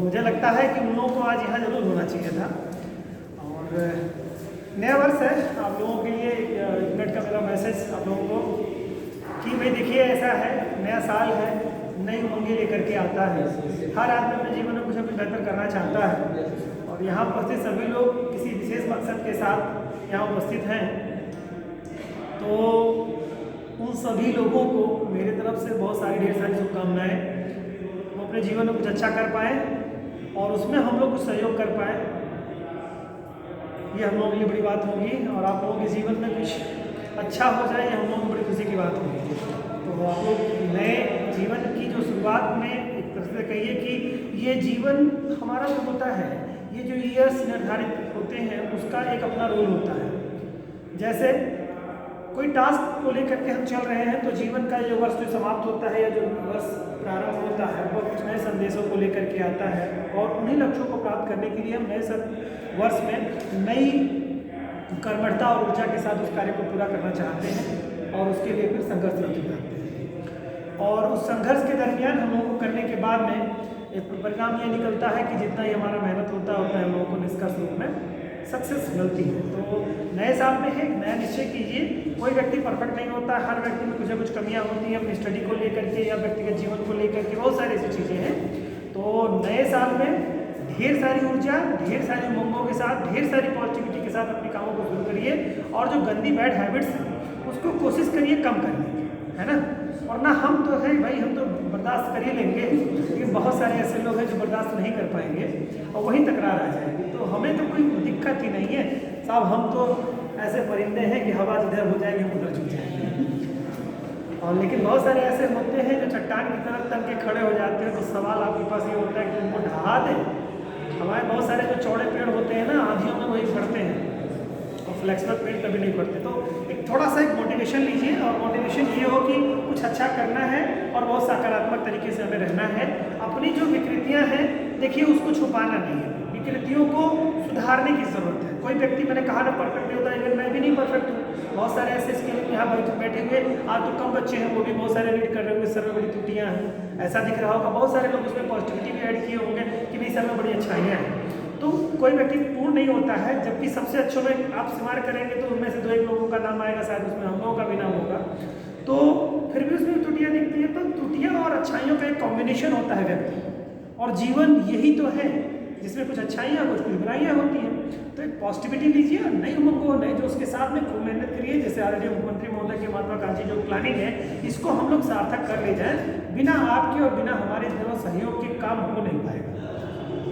मुझे लगता है कि उन लोगों को आज यहाँ जरूर होना चाहिए था। और नया वर्ष है, आप लोगों के लिए एक मिनट का मेरा मैसेज आप लोगों को कि भाई देखिए, ऐसा है, नया साल है, नई उमंगें लेकर के आता है। हर आदमी अपने जीवन में कुछ ना कुछ बेहतर करना चाहता है और यहाँ उपस्थित सभी लोग किसी विशेष मकसद के साथ यहाँ उपस्थित हैं। तो उन सभी लोगों को मेरी तरफ से बहुत सारी ढेर सारी शुभकामनाएं, वो अपने जीवन में कुछ अच्छा कर पाए और उसमें हम लोग कुछ सहयोग कर पाए। ये हम लोगों के लिए बड़ी बात होगी और आप लोगों के जीवन में कुछ अच्छा हो जाए, ये हम लोगों की बड़ी खुशी की बात होगी। तो आप लोग नए जीवन की जो शुरुआत में एक तरह से कहिए कि ये जीवन हमारा जो होता है, ये जो ईयर्स निर्धारित होते हैं उसका एक अपना रोल होता है। जैसे कोई टास्क को लेकर के हम चल रहे हैं तो जीवन का जो वर्ष जो समाप्त होता है या जो वर्ष प्रारंभ होता है वह कुछ नए संदेशों को लेकर के आता है और उन्हीं लक्ष्यों को प्राप्त करने के लिए हम नए वर्ष में नई कर्मठता और ऊर्जा के साथ उस कार्य को पूरा करना चाहते हैं और उसके लिए फिर संघर्ष करते हैं। और उस संघर्ष के दरमियान हम लोगों को करने के बाद में एक परिणाम ये निकलता है कि जितना ही हमारा मेहनत होता है उतना हम लोगों को निष्कर्ष रूप में सक्सेस मिलती है। तो नए साल में है नया निश्चय कीजिए। कोई व्यक्ति परफेक्ट नहीं होता, हर व्यक्ति में कुछ ना कुछ कमियां होती हैं अपनी स्टडी को लेकर के या व्यक्तिगत जीवन को लेकर के, बहुत सारी ऐसी चीज़ें हैं। तो नए साल में ढेर सारी ऊर्जा, ढेर सारी उमंगों के साथ, ढेर सारी पॉजिटिविटी के साथ अपने कामों को शुरू करिए और जो गंदी बैड हैबिट्स हैं उसको कोशिश करिए कम करने की, है ना। और ना हम तो है भाई, हम तो बर्दाश्त कर ही लेंगे, लेकिन बहुत सारे ऐसे लोग हैं जो बर्दाश्त नहीं कर पाएंगे और वहीं तकरार आ जाएगी। तो हमें तो कोई दिक्कत ही नहीं है साहब, हम तो ऐसे परिंदे हैं कि हवा जिधर हो जाएगी उधर छूट जाएंगे। और लेकिन बहुत सारे ऐसे होते हैं जो चट्टान की तरफ तन के खड़े हो जाते हैं। तो सवाल आपके पास ये होता है कि उनको ढहा दें। हमारे बहुत सारे जो चौड़े पेड़ होते हैं ना, आंधियों में वही फटते हैं और फ्लेक्सिबल पेड़ कभी नहीं फटते। तो एक थोड़ा सा एक मोटिवेशन लीजिए और मोटिवेशन ये हो कि कुछ अच्छा करना है और बहुत सकारात्मक तरीके से हमें रहना है। अपनी जो विकृतियां हैं देखिए उसको छुपाना नहीं है, विकृतियों को सुधारने की ज़रूरत है। कोई व्यक्ति, मैंने कहा ना, परफेक्ट नहीं होता, इवन मैं भी नहीं परफेक्ट हूँ। बहुत सारे ऐसे स्किल यहाँ बैठे हुए आज तो कम बच्चे हैं, वो भी बहुत सारे रीड कर रहे होंगे, सर में बड़ी त्रुटियाँ हैं, ऐसा दिख रहा होगा। बहुत सारे लोग उसमें पॉजिटिविटी भी ऐड किए होंगे कि भाई सर में बड़ी अच्छाइयाँ हैं। तो कोई व्यक्ति पूर्ण नहीं होता है, जबकि सबसे अच्छों में आप शुमार करेंगे तो उनमें से 2-1 लोगों का नाम आएगा, शायद उसमें हम लोगों का भी नाम होगा। तो फिर भी उसमें त्रुटियाँ दिखती हैं। तो त्रुटियाँ और अच्छाइयों का एक कॉम्बिनेशन होता है व्यक्ति, और जीवन यही तो है जिसमें कुछ अच्छाइयाँ कुछ बुराइयाँ होती हैं। तो एक पॉजिटिविटी लीजिए, नई उमंगों नए जोश के साथ में खूब मेहनत करिए। जैसे आदरणीय मुख्यमंत्री महोदय की महत्वाकांक्षी जो प्लानिंग है, इसको हम लोग सार्थक कर ले जाएं। बिना आपके और बिना हमारे दोनों सहयोग के काम हो नहीं पाएगा।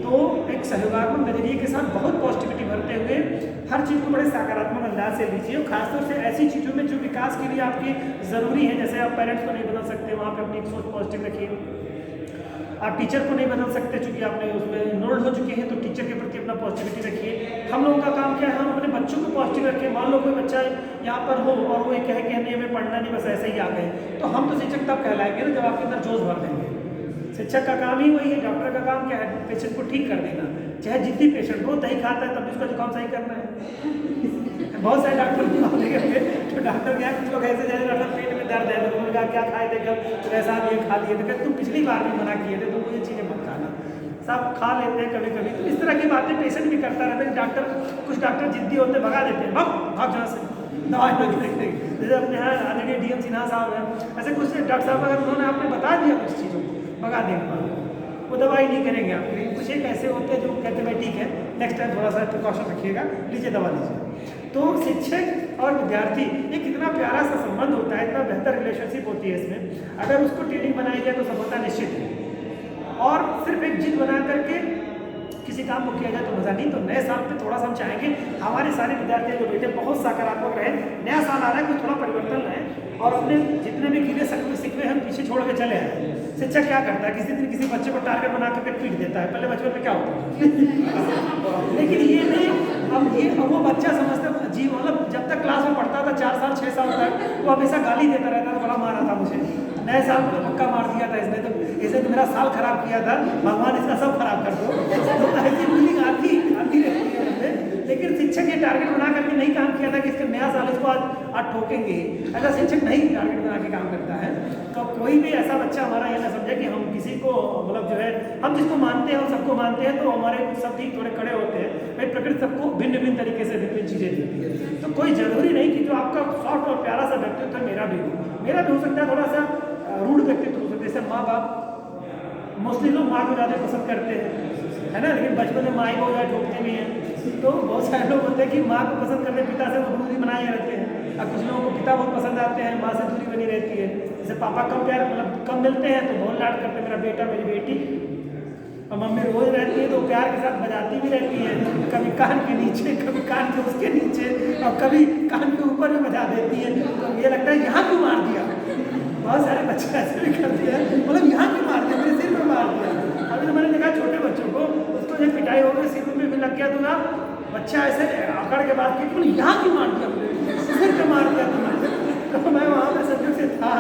तो एक सहयोगात्मक नजरिए के साथ बहुत पॉजिटिविटी भरते हुए हर चीज़ को बड़े सकारात्मक अंदाज से लीजिए। और खासतौर से ऐसी चीज़ों में जो विकास के लिए आपकी ज़रूरी है, जैसे आप पेरेंट्स को नहीं बदल सकते, वहाँ पर अपनी एक सोच पॉजिटिव रखिए। आप टीचर को नहीं बदल सकते चूँकि आपने उसमें इनरोल्ड हो चुके हैं, तो टीचर के प्रति अपना पॉजिटिविटी रखिए। हम लोगों का काम क्या है, हम अपने बच्चों को पॉजिटिव रखें। मान लो कोई बच्चा यहाँ पर हो और वो ये कहे कि नहीं हमें पढ़ना नहीं, बस ऐसे ही आ गए, तो हम तो शिक्षक तब कहलाएंगे ना जब आपके अंदर जोश भर देंगे। शिक्षक का काम ही वही है। डॉक्टर का काम क्या है, पेशेंट को ठीक कर देना। चाहे जितनी पेशेंट हो, दही खाता है तब भी उसका जुकाम सही करना है। बहुत सारे डॉक्टर तो डॉक्टर क्या है, कुछ लोग ऐसे जाए डॉक्टर पेट में दर्द है तो उन्होंने कहा क्या खाए थे कल, तो ऐसा ये खा लिए थे, तुम पिछली बार भी मना किए थे, तो ये चीज़ें मत खाना। सब खा लेते हैं कभी कभी, तो इस तरह की बातें पेशेंट भी करता रहता है। डॉक्टर, कुछ डॉक्टर जिद्दी होते हैं, भगा देते हैं, भाग जहाँ से दवाई लग देते हैं। जैसे अपने यहाँ आदरणीय DM सिन्हा साहब हैं, ऐसे कुछ डॉक्टर साहब अगर उन्होंने आपने बता दिया कुछ चीज़ों को, भगा देंगे, वो दवाई नहीं करेंगे आपके। कुछ एक ऐसे होते हैं जो कहते हैं भाई ठीक है नेक्स्ट टाइम थोड़ा सा प्रिकॉशन रखिएगा, लीजिए दवा लीजिए। तो शिक्षक और विद्यार्थी ये कितना प्यारा सा संबंध होता है, इतना बेहतर रिलेशनशिप होती है इसमें। अगर उसको ट्रेनिंग बनाई जाए तो सफलता निश्चित है। और सिर्फ एक जिद बना करके किसी काम को किया जाए तो मज़ा नहीं। तो नए साल पे थोड़ा सा हम चाहेंगे हमारे सारे विद्यार्थी जो बेटे बहुत सकारात्मक रहे। नया साल आ रहा है, कुछ थोड़ा परिवर्तन लाए और अपने जितने भी कीड़े सिकवे हम पीछे छोड़ के चले आए। शिक्षक क्या करता है, किसी दिन किसी बच्चे को टारगेट बना करके पीट देता है। पहले बचपन में क्या होता है लेकिन ये नहीं, अब वो बच्चा समझता जी, मतलब जब तक क्लास में पढ़ता था 4 साल 6 साल तक, वो हमेशा गाली देता रहता था, बड़ा मारा था मुझे। नए साल में पक्का मार दिया था इसने तो मेरा साल खराब किया था, भगवान इसका सब खराब कर दो। तो ऐसी फीलिंग आती रहती है। लेकिन शिक्षक ये टारगेट बना करके नहीं काम किया था कि इसका नया साल इसको आज आज ठोकेंगे, ऐसा शिक्षक नहीं टारगेट बना के काम करता है। तो कोई भी ऐसा बच्चा हमारा ये ना समझे कि हम किसी को मतलब जो है हम जिसको मानते हैं सबको मानते हैं, तो हमारे सब ठीक थोड़े खड़े होते हैं। भाई प्रकृति सबको भिन्न भिन्न तरीके से भिन्न चीज़ें देती है, तो कोई जरूरी नहीं कि जो आपका सॉफ्ट और प्यारा सा व्यक्तित्व है मेरा भी हो सकता है थोड़ा सा रूढ़ व्यक्तित्व हो सकता है। जैसे माँ बाप मोस्टली लोग माँ को ज़्यादा पसंद करते हैं, है ना, लेकिन बचपन में माँ ही बहुत ज़्यादा ठोकते भी हैं। तो बहुत सारे लोग होते हैं कि माँ को पसंद करते पिता से वो दूरी बनाए रहते हैं, और कुछ लोगों को पिता बहुत पसंद आते हैं, माँ से दूरी बनी रहती है। जैसे पापा कम प्यार मतलब कम मिलते हैं तो बहुत लाड करते हैं, मेरा बेटा मेरी बेटी, और मम्मी रोज रहती है तो प्यार के साथ बजाती भी रहती है, कभी कान के नीचे, कभी कान के उसके नीचे, और कभी कान के ऊपर भी बजा देती है। तो ये लगता है यहाँ क्यों मार दिया, बहुत सारे बच्चे ऐसे भी करते हैं, मतलब यहाँ क्यों मार दिया, मेरे सिर में मार दिया। अभी तो मैंने देखा छोटे बच्चों को, उसको जब पिटाई हो गई सिर में भी लग गया, तो ना बच्चा ऐसे आकड़ के बाद कि यहाँ क्यों मार दिया, सिर पे मार दिया तुमने। तो मैं वहाँ पे संजोग से था,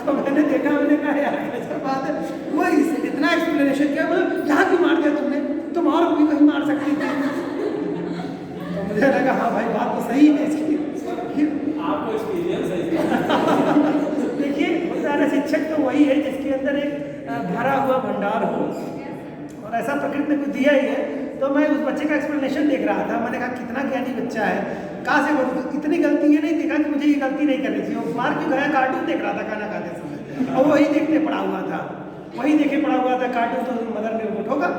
तो मैंने देखा, मैंने कहा यार कैसा बात है, वो इतना एक्सप्लेनेशन किया, मतलब यहाँ क्यों मार दिया तुमने, तुम और भी कहीं मार सकती थी। तो मुझे लगा हाँ भाई बात तो सही है इसकी, आपको एक्सपीरियंस है। देखिए सारे शिक्षक तो वही है जिसके अंदर एक भरा हुआ भंडार हो, और ऐसा प्रकृति ने कुछ दिया ही है। तो मैं उस बच्चे का एक्सप्लेनेशन देख रहा था, मैंने कहा कितना ज्ञानी बच्चा है, कहाँ से बोलूँ, इतनी गलती ये नहीं देखा कि मुझे ये गलती नहीं करनी चाहिए। वो मार क्यों गया, कार्टून देख रहा था खाना खाते समय, और वही देखते पड़ा हुआ था, वही देखे पड़ा हुआ था कार्टून, तो मदर ने उनको ठोका।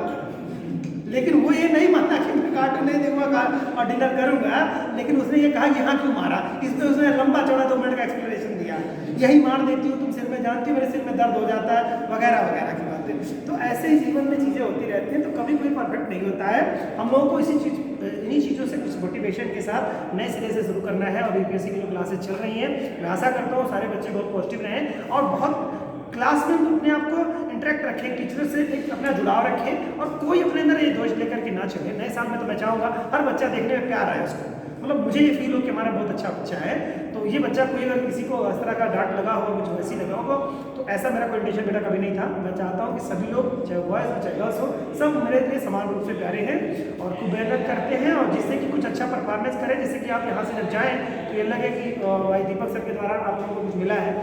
लेकिन वो ये नहीं माना कि मैं कार्टून नहीं देखूंगा और डिनर करूंगा, लेकिन उसने ये कहा यहाँ क्यों मारा, इसमें उसने लंबा चौड़ा 2 मिनट का एक्सप्लेनेशन दिया, यही मार देती हूँ तुम सिर में, जानती हो मेरे सिर में दर्द हो जाता है, वगैरह वगैरह की बातें। तो ऐसे ही जीवन में चीज़ें होती रहती हैं, तो कभी कोई परफेक्ट नहीं होता है। हम लोगों को इन्हीं चीज़ों से कुछ मोटिवेशन के साथ नए सिरे से शुरू करना है। और यूपीएससी की जो क्लासेस चल रही हैं, मैं आशा करता हूँ सारे बच्चे बहुत पॉजिटिव रहें और बहुत क्लास में अपने आप को इंटरेक्ट रखें, टीचर से एक अपना जुड़ाव रखें, और कोई अपने अंदर ये दोष लेकर के ना चले। नए साल में तो मैं चाहूँगा हर बच्चा देखने में प्यार आए उसको, मतलब मुझे ये फील हो कि हमारा बहुत अच्छा बच्चा है। तो ये बच्चा कोई अगर किसी को इस तरह का डांट लगा हो, कुछ वैसी लगा हो, तो ऐसा मेरा कोई इंटेंशन बेटा कभी नहीं था। मैं चाहता हूँ कि सभी लोग, चाहे बॉयज हो चाहे गर्ल्स हो, सब मेरे लिए समान रूप से प्यारे हैं और खूब मेहनत करते हैं, और जिससे कि कुछ अच्छा परफॉर्मेंस करें, जिससे कि आप यहाँ से जब जाएँ तो ये लगे कि भाई दीपक सर के द्वारा आप लोगों को कुछ मिला है,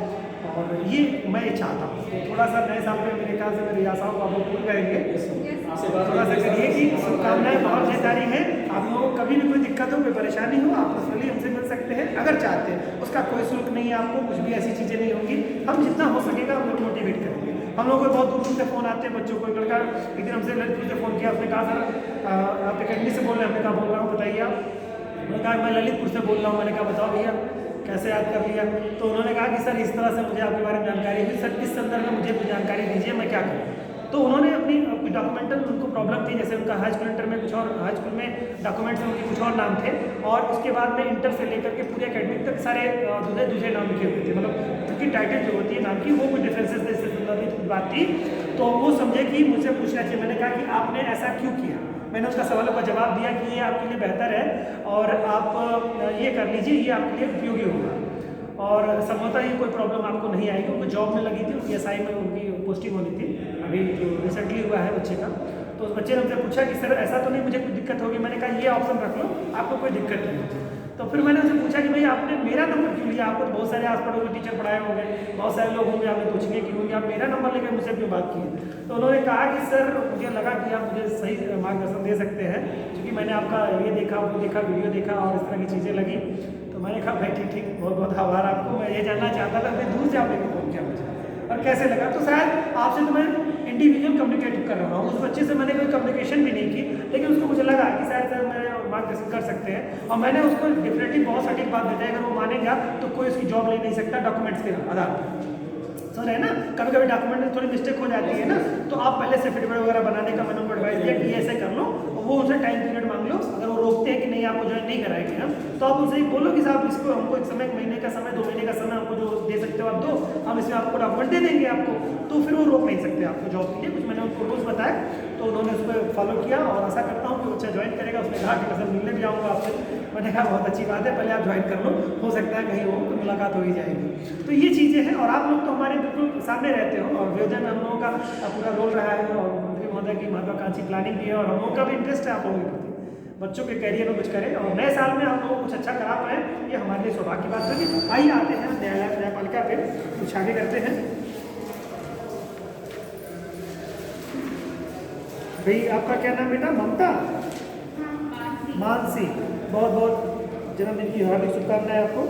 और ये मैं ये चाहता हूँ। तो थोड़ा सा नए साल में मेरे ख्याल से मेरी आशाओं को आप लोग पूर्ण करेंगे, थोड़ा सा करिए कि शुभकामनाएं बहुत ढेर सारी हैं। आप लोगों को कभी भी कोई दिक्कत हो, कोई परेशानी हो, आप पर्सनली हमसे मिल सकते हैं अगर चाहते हैं, उसका कोई शुल्क नहीं है, आपको कुछ भी ऐसी चीज़ें नहीं होंगी। हम जितना हो सकेगा हम लोग मोटिवेट करेंगे। हम लोगों को बहुत दूर दूर से फ़ोन आते हैं बच्चों को। एक लड़का एक दिन हमसे ललितपुर से फ़ोन किया, उसने कहा सर आप अकेडमी से बोल रहे हैं, हमने कहा बोल रहा हूँ, बताइए आप। मैंने कहा मैं ललितपुर से बोल रहा हूँ। मैंने कहा बताओ भैया कैसे याद कर लिया। तो उन्होंने कहा कि सर इस तरह से मुझे आपके बारे में जानकारी हुई, सर इस संदर्भ में मुझे कुछ जानकारी दीजिए, मैं क्या करूँ। तो उन्होंने अपनी कुछ डॉक्यूमेंटल उनको प्रॉब्लम थी, जैसे उनका हाई स्कूल इंटर में कुछ और, हाई स्कूल में डॉक्यूमेंट्स में उनके कुछ और नाम थे, और उसके बाद में इंटर से लेकर के पूरे अकेडमिक तक सारे दूसरे नाम लिखे हुए थे, मतलब उनकी टाइटल जो होती है नाम की वो कुछ डिफरेंसेस से संबंधित कुछ बात थी। तो वो समझे कि मुझसे पूछना चाहिए। मैंने कहा कि आपने ऐसा क्यों किया। मैंने उसका सवालों का जवाब दिया कि ये आपके लिए बेहतर है और आप ये कर लीजिए, ये आपके लिए उपयोगी होगा, और संभवतः ये कोई प्रॉब्लम आपको नहीं आएगी। उनको जॉब में लगी थी, उनकी एसआई में उनकी पोस्टिंग होनी थी, अभी जो रिसेंटली हुआ है बच्चे का। तो उस बच्चे ने मुझे पूछा कि सर ऐसा तो नहीं मुझे कुछ दिक्कत होगी। मैंने कहा ये ऑप्शन रख लो, आपको कोई दिक्कत नहीं होगी। तो फिर मैंने उनसे पूछा कि भाई आपने मेरा नंबर क्यों लिया, आपको तो बहुत सारे आस पड़ोस में टीचर पढ़ाए होंगे, बहुत सारे लोग होंगे, आपने पूछने की होंगे, आप मेरा नंबर लेकर मुझसे क्यों बात की। तो उन्होंने कहा कि सर मुझे लगा कि आप मुझे सही मार्गदर्शन दे सकते हैं, क्योंकि मैंने आपका ये देखा, वो देखा, वीडियो देखा और इस तरह की चीज़ें लगी। तो मैंने कहा भाई ठीक ठीक, बहुत बहुत आभार आपको। मैं ये जानना चाहता था कि दूर से आपने फ़ोन किया मुझे और कैसे लगा। तो शायद आपसे तो मैं इंडिविजुअल कम्युनिकेट कर रहा हूँ, उस बच्चे से मैंने कोई कम्युनिकेशन भी नहीं की, लेकिन उसको मुझे लगा कि शायद सर मेरे मार्गदर्शन कर सकते हैं। और मैंने उसको डेफिनेटली बहुत सटीक बात बताई, अगर वो मानेगा तो कोई उसकी जॉब ले नहीं सकता डॉक्यूमेंट्स के आधार पर। सर है ना, कभी कभी डॉक्यूमेंट में थोड़ी मिस्टेक हो जाती है ना, तो आप पहले से फिटमेंट वगैरह बनाने का मैंने उनको एडवाइस दिया कि ऐसे कर लो, और वो उनसे टाइम पीरियड मांग लो। अगर वो रोकते हैं कि नहीं आपको ज्वाइन नहीं कराएंगे हम, तो आप उनसे बोलो कि साहब इसको हमको एक समय, 1 महीने का समय, 2 महीने का समय हमको जो दे सकते हो आप दो, हम इसमें आपको डॉक्यूमेंट दे देंगे आपको। तो फिर वो रोक नहीं सकते आपको जॉब के लिए। कुछ मैंने उनको रूल्स बताया, तो उन्होंने उस पर फॉलो किया, और आशा करता हूँ कि बच्चा ज्वाइन करेगा। उसने कहा कि सर मिलने भी आऊँगा आपसे। मैंने कहा बहुत अच्छी बात है, पहले आप ज्वाइन कर लो, हो सकता है कहीं हो तो मुलाकात हो ही जाएगी। तो ये चीज़ें हैं, और आप लोग तो हमारे बिल्कुल सामने रहते हो, और वियोजन में हम लोगों का पूरा रोल रहा है, और मंत्री महोदय की महत्वाकांक्षी प्लानिंग भी है, और हम लोगों का भी इंटरेस्ट है आप लोगों के प्रति। बच्चों के कैरियर में कुछ करें और नए साल में हम लोग कुछ अच्छा करा पाए, ये हमारे लिए सौभाग्य की बात होगी। आइए आते हैं न्यायपालिका पे, कुछ आगे करते हैं। भाई आपका क्या नाम बेटा? ममता? मानसी, बहुत बहुत जन्मदिन की हार्दिक शुभकामनाएं आपको।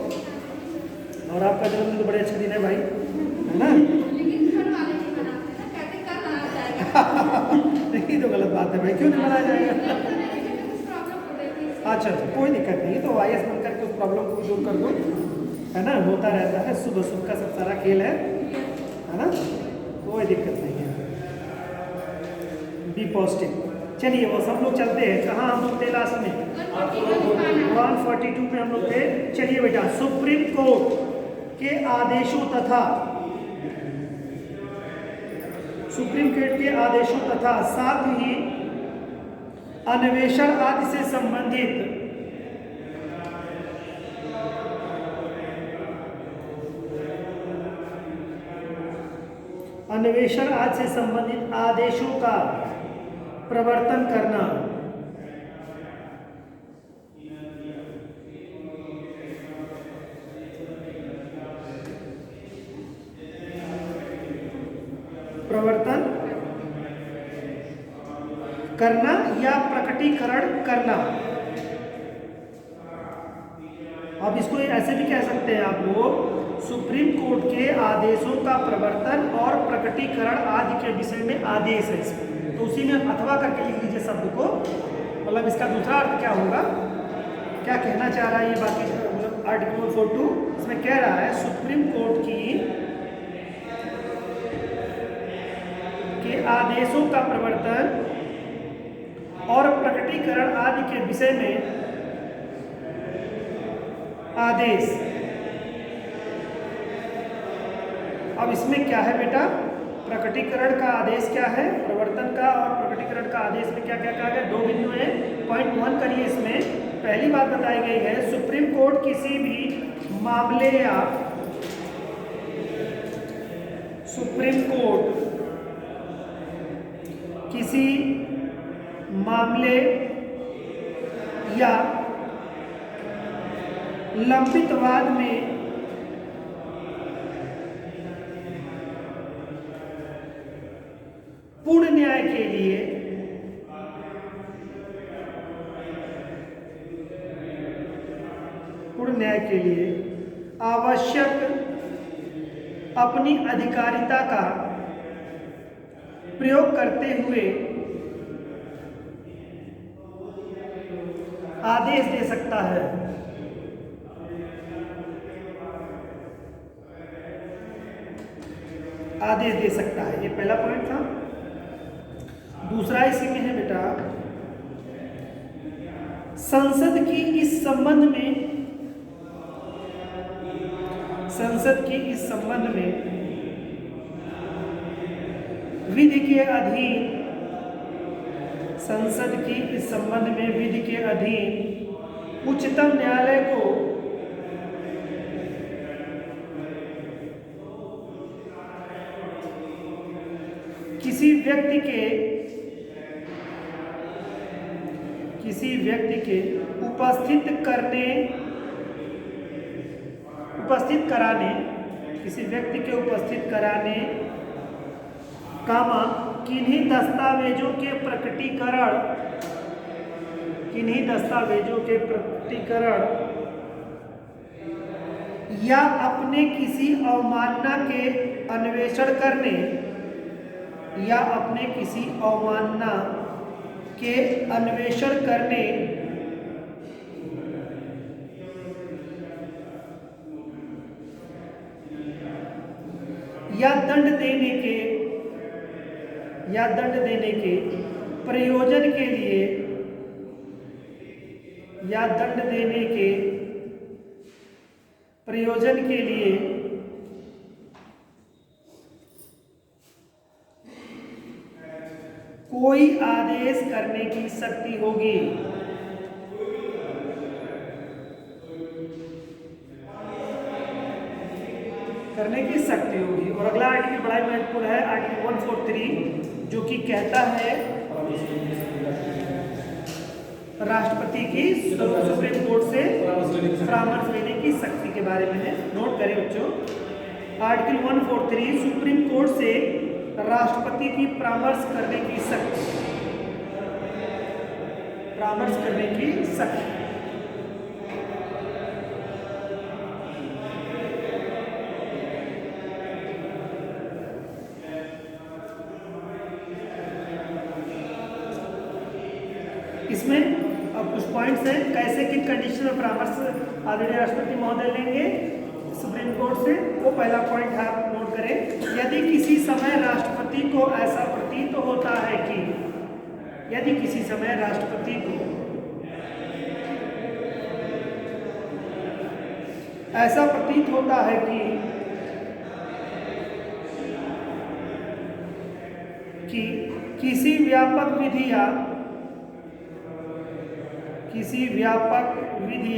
और आपका जन्मदिन तो बड़े अच्छा दिन है भाई, है ना? नहीं तो गलत बात है भाई, क्यों नहीं मनाया जाएगा? अच्छा अच्छा, कोई दिक्कत नहीं है, तो आईएएस बन करके उस प्रॉब्लम को दूर कर दो, है ना? होता रहता है, सुबह सुबह का सब सारा खेल है ना? कोई दिक्कत नहीं है, बी पॉजिटिव। चलिए वो सब लोग चलते हैं, कहाँ हम लोग थे लास्ट में? 142 में हम लोग थे। चलिए बेटा, सुप्रीम कोर्ट के आदेशों तथा सुप्रीम कोर्ट के आदेशों तथा साथ ही अन्वेषण आदि से संबंधित आदेशों का प्रवर्तन करना, या प्रकटीकरण करना। अब इसको ऐसे भी कह सकते हैं आप लोग, सुप्रीम कोर्ट के आदेशों का प्रवर्तन और प्रकटीकरण आदि के विषय में आदेश है इसमें, तो उसी में अथवा करके लिख लीजिए शब्द को। मतलब इसका दूसरा अर्थ क्या होगा, क्या कहना चाह रहा है ये बाकी, मतलब आर्टिकल 42 इसमें कह रहा है सुप्रीम कोर्ट के आदेशों का प्रवर्तन और प्रकटीकरण आदि के विषय में आदेश। अब इसमें क्या है बेटा, प्रकटीकरण का आदेश क्या है, प्रवर्तन का और प्रकटीकरण का आदेश में क्या क्या कहा गया? 2 बिंदु है। पॉइंट 1 करिए, इसमें पहली बात बताई गई है, सुप्रीम कोर्ट किसी भी मामले या सुप्रीम कोर्ट किसी मामले या लंबित वाद में पूर्ण न्याय के लिए आवश्यक अपनी अधिकारिता का प्रयोग करते हुए आदेश दे सकता है। आदेश दे सकता है, ये पहला पॉइंट था। दूसरा इसी में है बेटा, संसद की इस संबंध में विधि के अधीन, संसद की इस संबंध में विधि के अधीन उच्चतम न्यायालय को किसी व्यक्ति के उपस्थित कराने कामा किन्हीं दस्तावेजों के प्रकटीकरण या अपने किसी अवमानना के अन्वेषण करने या दंड देने के प्रयोजन के लिए कोई आदेश करने की शक्ति होगी। और अगला आर्टिकल बड़ा महत्वपूर्ण है, आर्टिकल 143, जो कि कहता है राष्ट्रपति की सुप्रीम कोर्ट से परामर्श लेने की शक्ति के बारे में है। नोट करें बच्चों, आर्टिकल 143 सुप्रीम कोर्ट से राष्ट्रपति की परामर्श करने की शक्ति, परामर्श करने की शक्ति। इसमें अब कुछ पॉइंट्स हैं, कैसे किन कंडीशन में परामर्श आदरणीय राष्ट्रपति महोदय लेंगे सुप्रीम कोर्ट से। वो पहला पॉइंट है, आप नोट करें, यदि किसी समय राष्ट्रपति को ऐसा प्रतीत होता है कि, यदि किसी समय राष्ट्रपति को ऐसा प्रतीत होता है कि किसी व्यापक विधि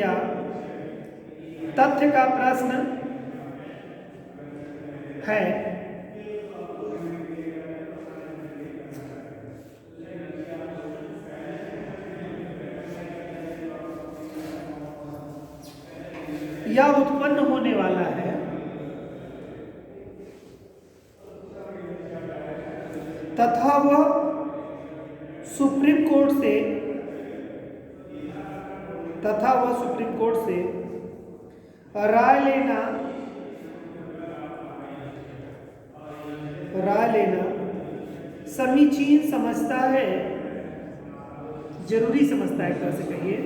या तथ्य का प्रश्न है, या उत्पन्न होने वाला है, तथा वह सुप्रीम कोर्ट से राय लेना समीचीन समझता है, जरूरी समझता है, एक तरह से कहिए,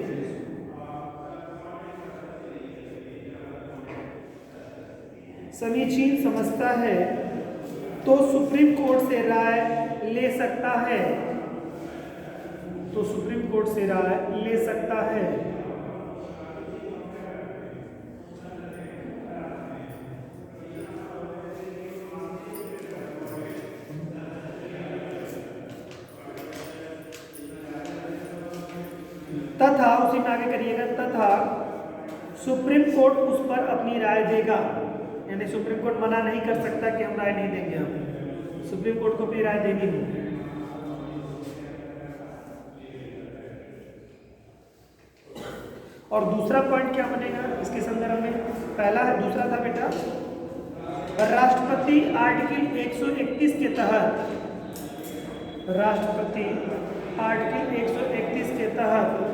समीचीन समझता है, तो सुप्रीम कोर्ट से राय ले सकता है, तो सुप्रीम कोर्ट से राय ले सकता है। तथा, उसी में आगे करिएगा, तथा सुप्रीम कोर्ट उस पर अपनी राय देगा, यानी सुप्रीम कोर्ट मना नहीं कर सकता कि हम राय नहीं देंगे, हम सुप्रीम कोर्ट को अपनी राय देनी होगी। और दूसरा पॉइंट क्या बनेगा इसके संदर्भ में, पहला है, दूसरा था बेटा, राष्ट्रपति आर्टिकल 131 के तहत, राष्ट्रपति आर्टिकल 131 के तहत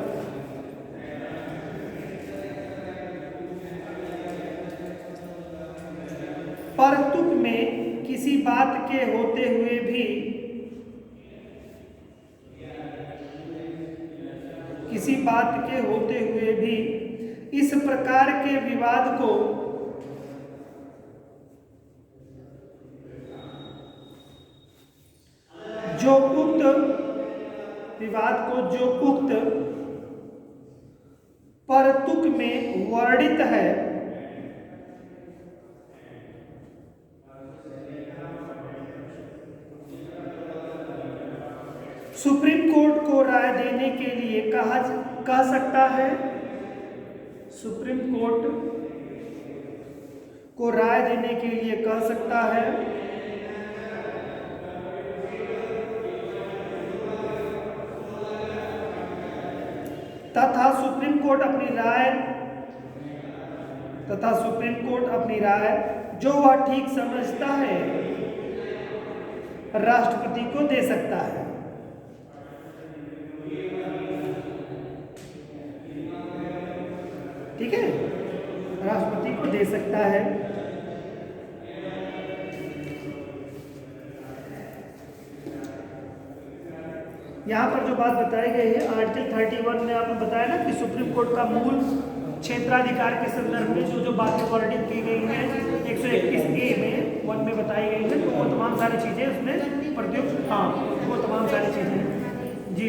परतुक में किसी बात के होते हुए भी, किसी बात के होते हुए भी इस प्रकार के विवाद को जो उक्त परतुक में वर्णित है, सुप्रीम कोर्ट को राय देने के लिए कह सकता है, सुप्रीम कोर्ट को राय देने के लिए कह सकता है, तथा सुप्रीम कोर्ट अपनी राय जो वह ठीक समझता है राष्ट्रपति को दे सकता है। ठीक है, राष्ट्रपति को दे सकता है। यहाँ पर जो बात बताई गई है आर्टिकल 31 में आपने बताया ना कि सुप्रीम कोर्ट का मूल क्षेत्राधिकार के संदर्भ में जो बातें वर्णित की गई हैं 121A में 1 में बताई गई है, तो वो तमाम सारी चीज़ें उसमें प्रत्युक्त, हाँ वो तमाम सारी चीज़ें जी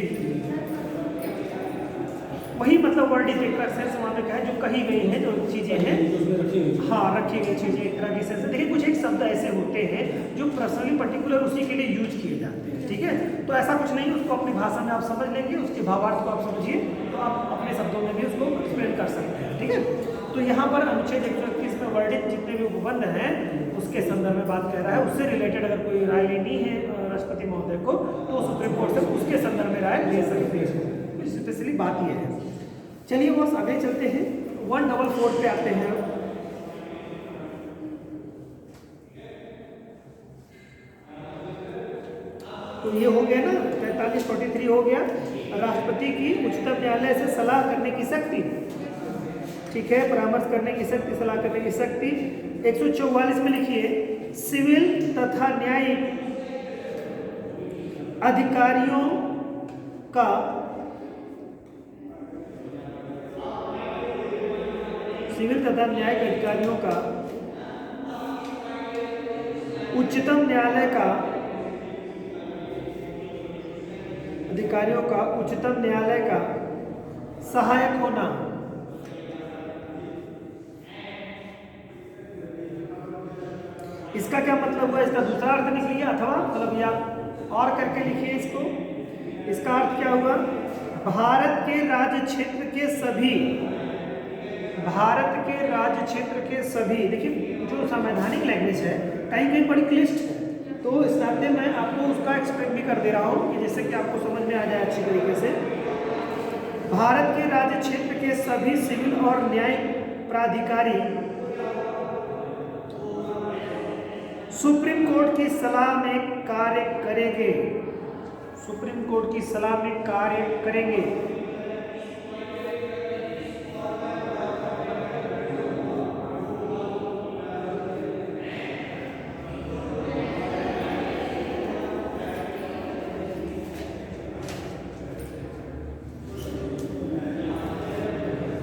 वही मतलब वर्णित एक सेंस वहाँ पे कहा है, जो कही गई है, जो चीज़ें हैं, हाँ रखी गई चीज़ें एक तरह की सेंस। देखिए कुछ एक शब्द ऐसे होते हैं जो पर्सनली पर्टिकुलर उसी के लिए यूज किए जाते हैं, ठीक है, तो ऐसा कुछ नहीं, उसको अपनी भाषा में आप समझ लेंगे, उसके भावार्थ को आप समझिए तो आप अपने शब्दों में भी उसको एक्सप्लेन कर सकते हैं। ठीक है, तो यहाँ पर अनुच्छेद 121 में वर्णित जितने भी उपबंध हैं उसके संदर्भ में बात कर रहा है, उससे रिलेटेड अगर कोई राय लेनी है राष्ट्रपति महोदय को तो सुप्रीम कोर्ट से उसके संदर्भ में राय ले सकते हैं। स्पेशली बात ये है। चलिए बस आगे चलते हैं, 144 पे आते हैं। तो ये हो गया ना, 4343 हो गया। राष्ट्रपति की उच्चतम न्यायालय से सलाह करने की शक्ति, ठीक है, परामर्श करने की शक्ति, सलाह करने की शक्ति। 144 में लिखिए, सिविल तथा न्यायिक अधिकारियों का सिविल तथा न्यायिक अधिकारियों का उच्चतम न्यायालय का सहायक होना। इसका क्या मतलब हुआ, इसका दूसरा अर्थ लिख लिया, अथवा मतलब या और करके लिखिए इसको। इसका अर्थ क्या हुआ, भारत के राज्य क्षेत्र के सभी, देखिए जो संवैधानिक लैंग्वेज है कहीं कहीं बड़ी क्लिष्ट है, तो इस नाते मैं आपको उसका एक्सप्लेन भी कर दे रहा हूँ कि जिससे कि आपको समझ में आ जाए अच्छी तरीके से। भारत के राज्य क्षेत्र के सभी सिविल और न्यायिक प्राधिकारी सुप्रीम कोर्ट की सलाह में कार्य करेंगे।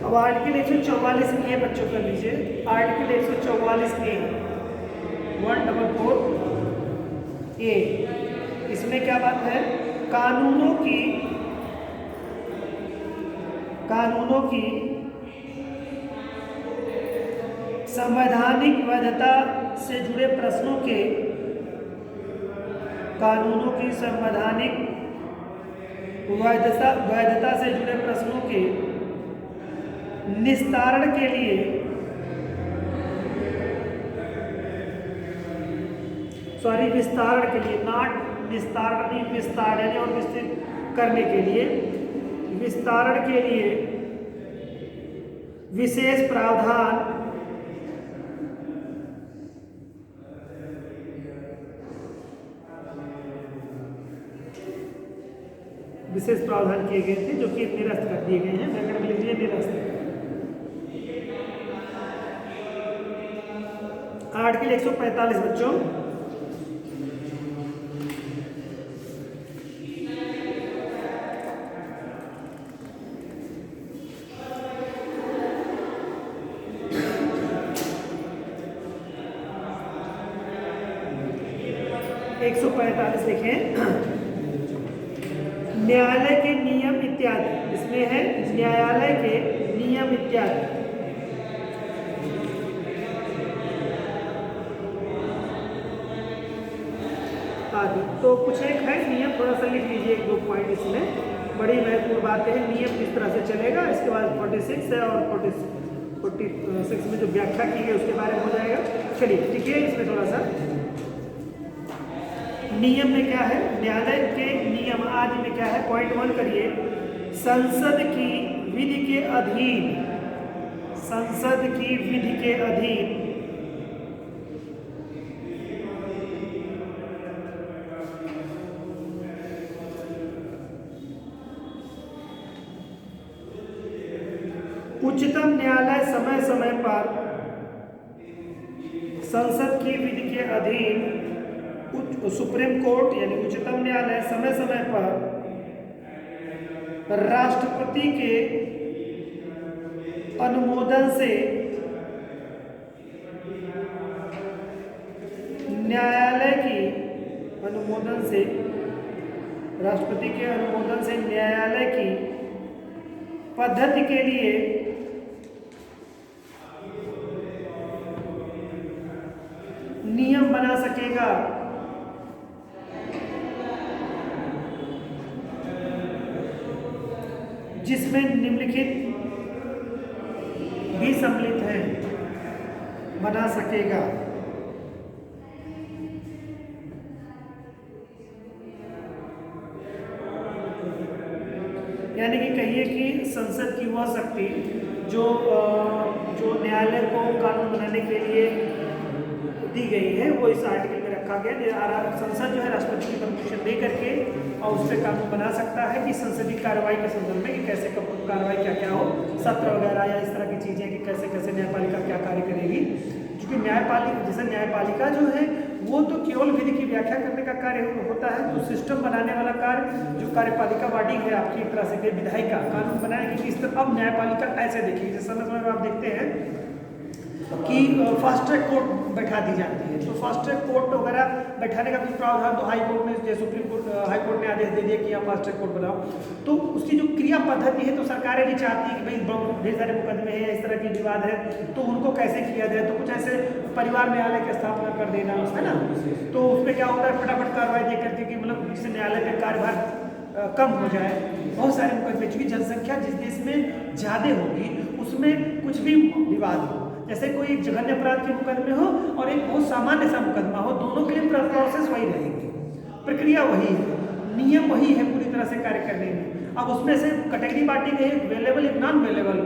अब आर्टिकल 144 ए बच्चों कर लीजिए, आर्टिकल 144 ए 144 ए, इसमें क्या बात है, कानूनों की संवैधानिक वैधता से जुड़े प्रश्नों के निस्तारण के लिए विस्तारण के लिए, नॉट निस्तारण नहीं, विस्तारण और विस्तृत करने के लिए, विस्तारण के लिए विशेष प्रावधान किए गए थे, जो कि निरस्त कर दिए गए हैं। ब्रैकेट में लिख लीजिए निरस्त। आर्टिकल 145 बच्चों, लिखें, न्यायालय के नियम इत्यादि, इसमें है न्यायालय के नियम इत्यादि आदि। तो कुछ एक है नियम, थोड़ा सा लिख लीजिए, 1-2 पॉइंट इसमें बड़ी महत्वपूर्ण बातें हैं। नियम किस तरह से चलेगा, इसके बाद 46 है और 46 में जो व्याख्या की गई उसके बारे में हो जाएगा। चलिए ठीक है, इसमें थोड़ा सा नियम में क्या है, न्यायालय के नियम आदि में क्या है। पॉइंट 1 करिए, संसद की विधि के अधीन उच्चतम न्यायालय समय समय पर संसद की विधि के अधीन सुप्रीम कोर्ट यानी उच्चतम न्यायालय समय समय पर राष्ट्रपति के अनुमोदन से राष्ट्रपति के अनुमोदन से न्यायालय की पद्धति के लिए नियम बना सकेगा, जिसमें निम्नलिखित भी सम्मिलित हैं। बना सकेगा, यानी कि कहिए कि संसद की वह शक्ति जो न्यायालय को कानून बनाने के लिए दी गई है वो इस आर्टिकल में रखा गया। संसद जो है राष्ट्रपति की परमिशन दे करके और उस पर कानून बना सकता है कि संसदीय कार्रवाई के संदर्भ में कि कैसे कार्रवाई क्या क्या हो, सत्र वगैरह या इस तरह की चीज़ें कि कैसे कैसे न्यायपालिका क्या कार्य करेगी। क्योंकि न्यायपालिका जो है वो तो केवल विधि की व्याख्या करने का कार्य होता है, तो सिस्टम बनाने वाला कार्य जो कार्यपालिका बॉडी है आपकी एक तरह से विधायिका कानून बनाएगी कि इस तरह। अब न्यायपालिका ऐसे देखिए, जैसे समय समय में आप देखते हैं कि फास्ट ट्रैक कोर्ट बैठा दी जाती है, तो फास्ट ट्रैक कोर्ट वगैरह बैठाने का कुछ प्रावधान तो हाई कोर्ट ने, सुप्रीम कोर्ट हाई कोर्ट ने आदेश दे दिया कि आप फास्ट ट्रैक कोर्ट बनाओ, तो उसकी जो क्रिया पद्धति है तो सरकारें भी चाहती है कि भाई ढेर सारे मुकदमे हैं, इस तरह की विवाद है, तो उनको कैसे किया जाए, तो कुछ ऐसे परिवार न्यायालय की स्थापना कर देना है ना, तो उसमें क्या होता है फटाफट कार्रवाई दे करके कि मतलब जिससे न्यायालय का कार्यभार कम हो जाए। बहुत सारे मुकदमे, चूंकि जनसंख्या जिस देश में ज़्यादा होगी उसमें कुछ भी विवाद हो, जैसे कोई एक जघन्य अपराध के मुकदमे हो और एक बहुत सामान्य सा मुकदमा हो, दोनों के लिए प्रोसेस वही रहेगी, प्रक्रिया वही है, नियम वही है पूरी तरह से कार्य करने में। अब उसमें से कैटेगरी बांटी गई, एक वेलेबल एक नॉन वेलेबल,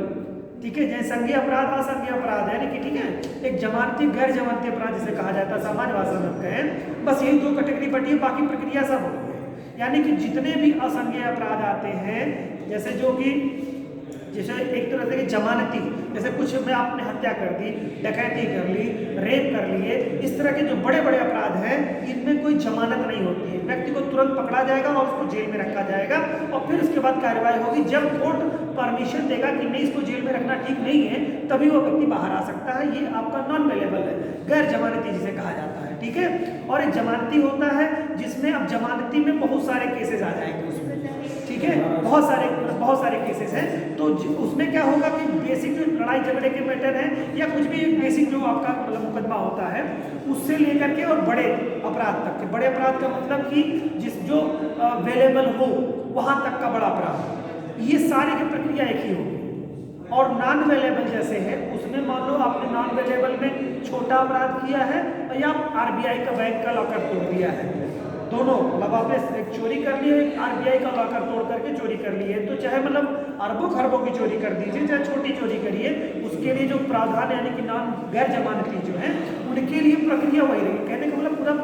ठीक है, जैसे संज्ञेय अपराध असंज्ञेय अपराध है कि ठीक है, एक जमानती गैर जमानती अपराध जिसे कहा जाता है सामान्य भाषा में कहें, बस यही दो कैटेगरी बटी है, बाकी प्रक्रिया सब होती है। यानी कि जितने भी असंज्ञेय अपराध आते हैं, जैसे जो कि जैसे एक तरह से जमानती, जैसे कुछ में आपने हत्या कर दी, डकैती कर ली, रेप कर लिए, इस तरह के जो बड़े बड़े अपराध हैं इनमें कोई जमानत नहीं होती है, व्यक्ति को तुरंत पकड़ा जाएगा और उसको जेल में रखा जाएगा और फिर उसके बाद कार्रवाई होगी। जब कोर्ट परमिशन देगा कि नहीं इसको जेल में रखना ठीक नहीं है, तभी वो व्यक्ति बाहर आ सकता है। ये आपका नॉन अवेलेबल है, गैर जमानती जिसे कहा जाता है, ठीक है। और एक जमानती होता है जिसमें अब जमानती में बहुत सारे केसेस आ जाएंगे उसमें, ठीक है, बहुत सारे केसेस हैं, तो उसमें क्या होगा कि बेसिक जो लड़ाई झगड़े के मैटर हैं या कुछ भी बेसिक जो आपका मतलब मुकदमा होता है उससे लेकर के और बड़े अपराध तक के, बड़े अपराध का मतलब कि जिस जो अवेलेबल हो वहां तक का बड़ा अपराध, ये सारी की प्रक्रिया एक ही होगी। और नॉन अवेलेबल जैसे है उसमें मान लो आपने नॉन अवेलेबल में छोटा अपराध किया है या आरबीआई का बैंक का लॉकर तोड़ दिया है, दोनों मतलब आपने एक चोरी कर ली है, आरबीआई का लॉकर तोड़ करके चोरी कर ली है, तो चाहे मतलब अरबों खरबों की चोरी कर दीजिए, चाहे छोटी चोरी करिए, उसके लिए जो प्रावधान यानी कि नॉन गैर जमानती जो है उनके लिए प्रक्रिया वही रहेगी। कहने का मतलब पूरा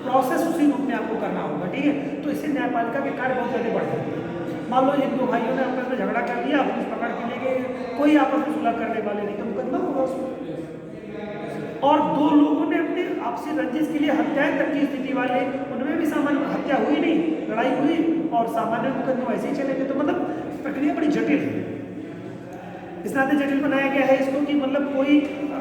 प्रोसेस उसी रूप में आपको करना होगा, ठीक है। तो इससे न्यायपालिका के कार्य बहुत ज़्यादा बढ़ जाते हैं। मान लो इन दो भाइयों ने आपस में झगड़ा कर लिया, पुलिस पकड़ के ले गए, कोई आपस में सुलह करने वाले नहीं, तो मुकदमा होगा उसमें। और दो लोगों ने अपने आपसी रंजिश के लिए हत्याएं तक की स्थिति वाले, उनमें भी सामान्य हत्या हुई नहीं, लड़ाई हुई और सामान्य मुकदमे वैसे ही चले गए, तो मतलब प्रक्रिया बड़ी जटिल है। इस नाते जटिल बनाया गया है इसको कि मतलब कोई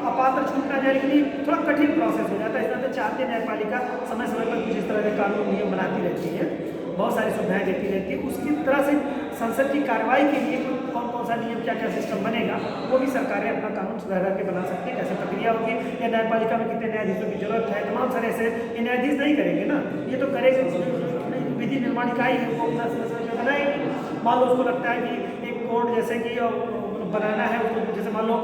अपात्र छूट ना जाए, लेकिन ये थोड़ा कठिन प्रोसेस हो जाता है। इस नाते चाहते न्यायपालिका समय समय पर कुछ इस तरह के कानून नियम बनाती रहती है, बहुत सारी सुविधाएं देती रहती है। उसकी तरह से संसद की कार्रवाई के लिए कौन कौन सा नियम क्या क्या सिस्टम बनेगा वो भी सरकारें अपना कानून सुधार के बना सकती है, कैसे प्रक्रिया होगी, या न्यायपालिका में कितने न्यायाधीशों की जरूरत है, तमाम सारे ऐसे ये न्यायाधीश नहीं करेंगे ना, ये तो करेंगे विधि निर्माण इकाई है वो अपना सिस्टम बनाएगी। मान लो उसको लगता है कि एक कोर्ट जैसे कि बनाना है उसको, जैसे मान लो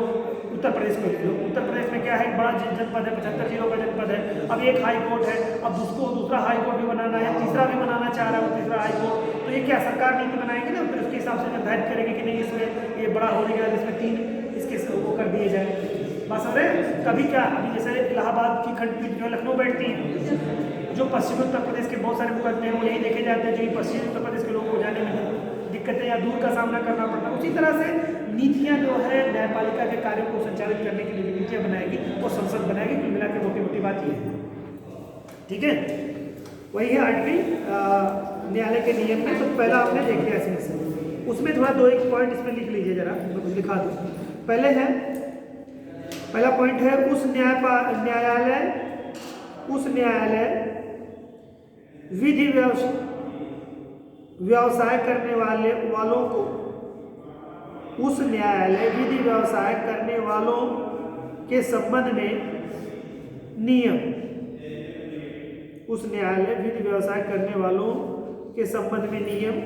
उत्तर प्रदेश को ले लो, उत्तर प्रदेश में क्या है बड़ा जनपद है, 75 जिलों का जनपद है, अब एक हाई कोर्ट है, अब उसको दूसरा हाई कोर्ट भी बनाना है, तीसरा भी बनाना चाह रहा है तीसरा हाई कोर्ट, तो ये क्या सरकार नीति बनाएगी ना, फिर उसके हिसाब से निर्धारित करेगी कि नहीं इसमें ये बड़ा होने के बाद इसमें 3 इसके वो कर दिए जाए। बस अरे कभी क्या अभी जैसे इलाहाबाद की खंडपीठ जो लखनऊ बैठती है, जो पश्चिमी उत्तर प्रदेश के बहुत सारे मुकदमे हैं वो यही देखे जाते हैं, जो पश्चिमी उत्तर प्रदेश के लोगों को जाने में दिक्कतें या दूर का सामना करना पड़ता है। उसी तरह से नीतियां जो है न्यायपालिका के कार्यों को संचालित करने के लिए नीतियां बनाएगी वो संसद बनाएगी, कुल मिला के मोटी मोटी बात ये है, ठीक है। वही है आठवीं न्यायालय के नियम में। तो पहला आपने देख लिया इसमें से, उसमें थोड़ा 2-1 पॉइंट इसमें लिख लीजिए जरा, मैं कुछ लिखा दूँ। पहला पॉइंट है उस न्यायालय विधि व्यवसाय करने वालों को, उस न्यायालय विधि व्यवसाय करने वालों के संबंध में नियम, उस न्यायालय विधि व्यवसाय करने वालों के संबंध में नियम